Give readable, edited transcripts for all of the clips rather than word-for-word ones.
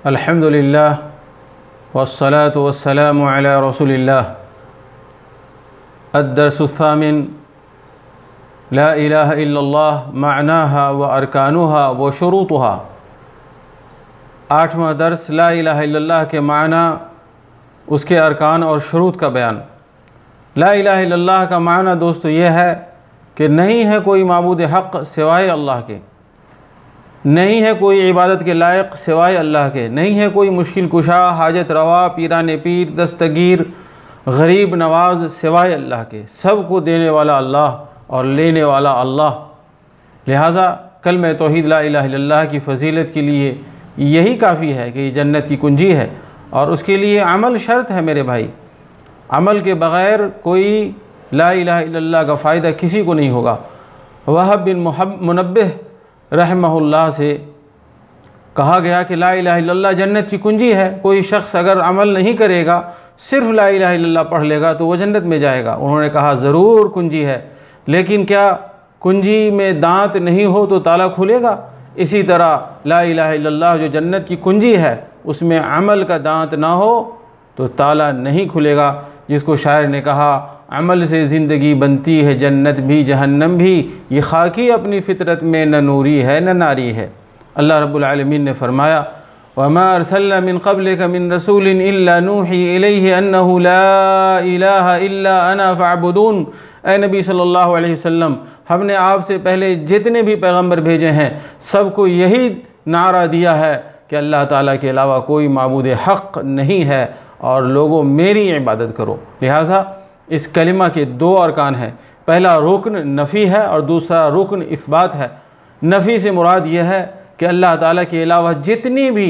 الحمد للہ والصلاة والسلام علی رسول اللہ۔ الدرس الثامن لا الہ الا اللہ معناها وارکانها وشروطها۔ آٹھواں درس لا الہ الا اللہ کے معنی، اس کے ارکان اور شروط کا بیان۔ لا الہ الا اللہ کا معنی دوستو یہ ہے کہ نہیں ہے کوئی معبود حق سوائے اللہ کے، نہیں ہے کوئی عبادت کے لائق سوائے اللہ کے، نہیں ہے کوئی مشکل کشا، حاجت روا، پیران پیر، دستگیر، غریب نواز سوائے اللہ کے، سب کو دینے والا اللہ اور لینے والا اللہ۔ لہٰذا کلمہ توحید لا الہ الا اللہ کی فضیلت کے لیے یہی کافی ہے کہ یہ جنت کی کنجی ہے، اور اس کے لیے عمل شرط ہے میرے بھائی۔ عمل کے بغیر کوئی لا الہ الا اللہ کا فائدہ کسی کو نہیں ہوگا۔ وہب بن منبہ رحمہ اللہ سے کہا گیا کہ لا الہ الا اللہ جنت کی کنجی ہے، کوئی شخص اگر عمل نہیں کرے گا، صرف لا الہ الا اللہ پڑھ لے گا تو وہ جنت میں جائے گا۔ انہوں نے کہا ضرور کنجی ہے، لیکن کیا کنجی میں دانت نہیں ہو تو تالا کھلے گا؟ اسی طرح لا الہ الا اللہ جو جنت کی کنجی ہے، اس میں عمل کا دانت نہ ہو تو تالا نہیں کھلے گا۔ جس کو شاعر نے کہا عمل سے زندگی بنتی ہے جنت بھی جہنم بھی، یہ خاکی اپنی فطرت میں نہ نوری ہے نہ ناری ہے۔ اللہ رب العالمین نے فرمایا وَمَا أَرْسَلْنَا مِن قَبْلِكَ مِن رَسُولٍ إِلَّا نُوحِي إِلَيْهِ أَنَّهُ لَا إِلَٰهَ إِلَّا أَنَا فَاعْبُدُونِ۔ اے نبی صلی اللہ علیہ وسلم، ہم نے آپ سے پہلے جتنے بھی پیغمبر بھیجے ہیں سب کو یہی نعرہ دیا ہے کہ اللہ تعالیٰ کے علاوہ کوئی معبود حق نہیں ہے اور لوگوں میری عبادت کرو۔ لہٰذا اس کلمہ کے دو ارکان ہیں، پہلا رکن نفی ہے اور دوسرا رکن اثبات ہے۔ نفی سے مراد یہ ہے کہ اللہ تعالیٰ کے علاوہ جتنی بھی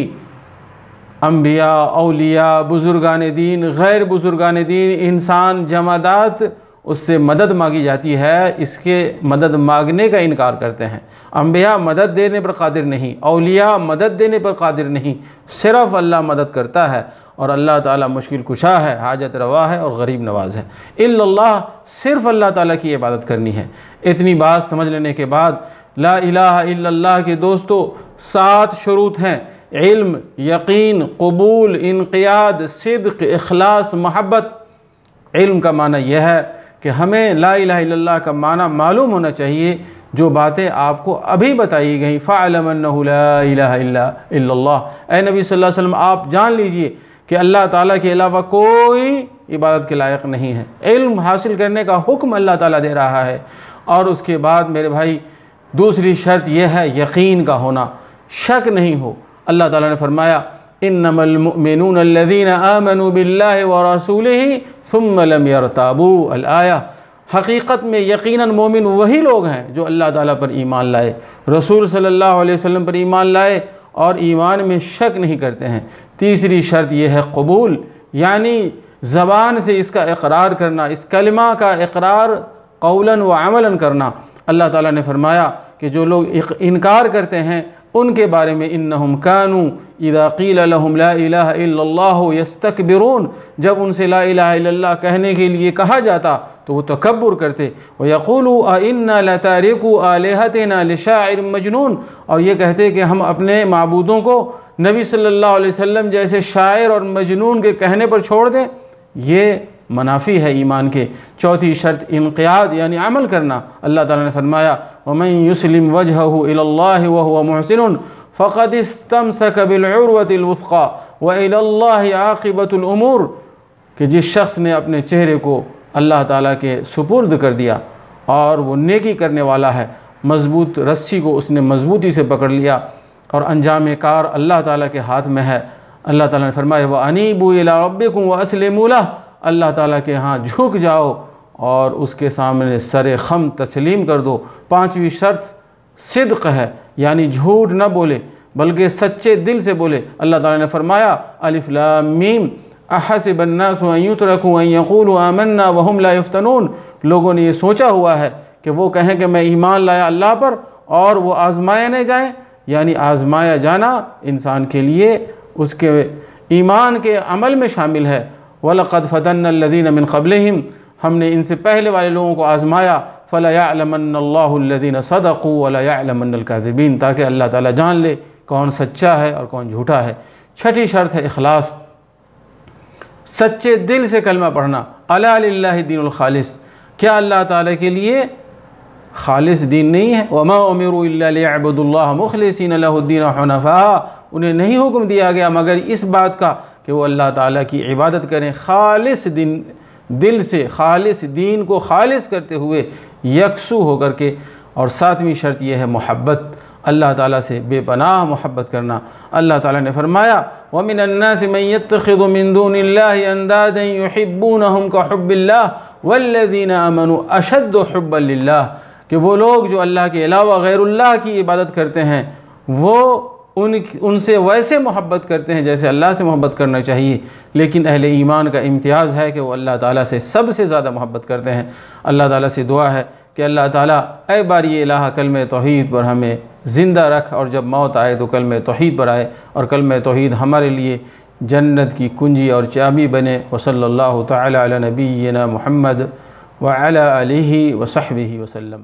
انبیاء، اولیاء، بزرگان دین، غیر بزرگان دین، انسان، جمادات، اس سے مدد مانگی جاتی ہے، اس کے مدد مانگنے کا انکار کرتے ہیں۔ انبیاء مدد دینے پر قادر نہیں، اولیاء مدد دینے پر قادر نہیں، صرف اللہ مدد کرتا ہے، اور اللہ تعالیٰ مشکل کشا ہے، حاجت روا ہے اور غریب نواز ہے۔ الا اللہ، صرف اللہ تعالیٰ کی عبادت کرنی ہے۔ اتنی بات سمجھ لینے کے بعد لا الہ الا اللہ کے دوستو 7 شروط ہیں: علم، یقین، قبول، انقیاد، صدق، اخلاص، محبت۔ علم کا معنی یہ ہے کہ ہمیں لا الہ الا اللہ کا معنی معلوم ہونا چاہیے، جو باتیں آپ کو ابھی بتائی گئیں۔ فَاعْلَمْ أَنَّهُ لَا إِلَٰهَ إِلَّا اللَّهُ۔ اے نبی صلی اللہ علیہ وسلم، آپ جان لیجئے کہ اللہ تعالیٰ کے علاوہ کوئی عبادت کے لائق نہیں ہے۔ علم حاصل کرنے کا حکم اللہ تعالیٰ دے رہا ہے، اور اس کے بعد میرے بھائی دوسری شرط یہ ہے یقین کا ہونا، شک نہیں ہو۔ اللہ تعالیٰ نے فرمایا انما المؤمنون الذین آمنوا باللہ ورسولہ ثم لم يرتابوا الآیہ۔ حقیقت میں یقیناً مومن وہی لوگ ہیں جو اللہ تعالیٰ پر ایمان لائے، رسول صلی اللہ علیہ وسلم پر ایمان لائے اور ایمان میں شک نہیں کرتے ہیں۔ تیسری شرط یہ ہے قبول، یعنی زبان سے اس کا اقرار کرنا، اس کلمہ کا اقرار قولاً و عملاً کرنا۔ اللہ تعالیٰ نے فرمایا کہ جو لوگ انکار کرتے ہیں ان کے بارے میں انہم کانوا اذا قیل لهم لا الہ الا اللہ یستکبرون، جب ان سے لا الہ الا اللہ کہنے کے لیے کہا جاتا تو وہ تکبر کرتے۔ وَيَقُولُوا أَإِنَّا لَتَارِكُوا آلِهَتِنَا لِشَاعِرٍ مَجْنُونٍ، اور یہ کہتے کہ ہم اپنے معبودوں کو نبی صلی اللہ علیہ وسلم جیسے شاعر اور مجنون کے کہنے پر چھوڑ دیں۔ یہ منافی ہے ایمان کے۔ چوتھی شرط انقیاد، یعنی عمل کرنا۔ اللہ تعالیٰ نے فرمایا وَمَن يُسْلِمْ وَجْهَهُ إِلَى اللَّهِ وَهُوَ مُحْسِنٌ فَقَدِ اسْتَمْسَكَ بِالْعُرْوَةِ الْوُثْقَىٰ وَإِلَى اللَّهِ عَاقِبَةُ الْأُمُورِ، کہ جس شخص نے اپنے چہرے کو اللہ تعالیٰ کے سپرد کر دیا اور وہ نیکی کرنے والا ہے، مضبوط رسی کو اس نے مضبوطی سے پکڑ لیا، اور انجام کار اللہ تعالیٰ کے ہاتھ میں ہے۔ اللہ تعالیٰ نے فرمایا وَأَنِيبُوا إِلَىٰ رَبِّكُمْ وَأَسْلِمُوا لَهُ، اللہ تعالیٰ کے ہاں جھک جاؤ اور اس کے سامنے سر خم تسلیم کر دو۔ پانچویں شرط صدق ہے، یعنی جھوٹ نہ بولے بلکہ سچے دل سے بولے۔ اللہ تعالیٰ نے فرمایا الف لام میم احسب الناس ان یترکوا ان یقولوا آمنا وهم لا یفتنون، لوگوں نے یہ سوچا ہوا ہے کہ وہ کہیں کہ میں ایمان لایا اللہ پر اور وہ آزمائے نہ جائیں، یعنی آزمایا جانا انسان کے لیے اس کے ایمان کے عمل میں شامل ہے۔ وَلَقَدْ فَتَنَّ الَّذِينَ مِن قَبْلِهِمْ، ہم نے ان سے پہلے والے لوگوں کو آزمایا۔ فَلَيَعْلَمَنَّ اللَّهُ الَّذِينَ صَدَقُوا وَلَيَعْلَمَنَّ الْكَاذِبِينَ، تاکہ اللہ تعالیٰ جان لے کون سچا ہے اور کون جھوٹا ہے۔ چھٹی شرط ہے اخلاص، سچے دل سے کلمہ پڑھنا۔ الا للہ دین الخالص، کیا اللہ تعالیٰ کے لیے خالص دین نہیں ہے؟ وما امروا الا ليعبدوا الله مخلصین له الدین حنفاء، انہیں نہیں حکم دیا گیا مگر اس بات کا کہ وہ اللہ تعالیٰ کی عبادت کریں خالص دل سے، خالص دین کو خالص کرتے ہوئے یکسو ہو کر کے۔ اور ساتویں شرط یہ ہے محبت، اللہ تعالیٰ سے بے پناہ محبت کرنا۔ اللہ تعالیٰ نے فرمایا وَمِنَ النَّاسِ مَن يَتَّخِذُ مِن دُونِ اللَّهِ أَندَادًا يُحِبُّونَهُمْ كَحُبِّ اللَّهِ وَالَّذِينَ آمَنُوا أَشَدُّ حُبًّا لِلَّهِ، کہ وہ لوگ جو اللہ کے علاوہ غیر اللہ کی عبادت کرتے ہیں وہ ان سے ویسے محبت کرتے ہیں جیسے اللہ سے محبت کرنا چاہیے، لیکن اہل ایمان کا امتیاز ہے کہ وہ اللہ تعالیٰ سے سب سے زیادہ محبت کرتے ہیں۔ اللہ تعالیٰ سے دعا ہے کہ اللہ تعالیٰ اے باری الہ کلمہ توحید پر ہمیں زندہ رکھ، اور جب موت آئے تو کلمہ توحید پر آئے، اور کلمہ توحید ہمارے لیے جنت کی کنجی اور چابی بنے۔ وصلی اللہ تعالی علی نبینا محمد وعلی آلہ وصحبہ وسلم۔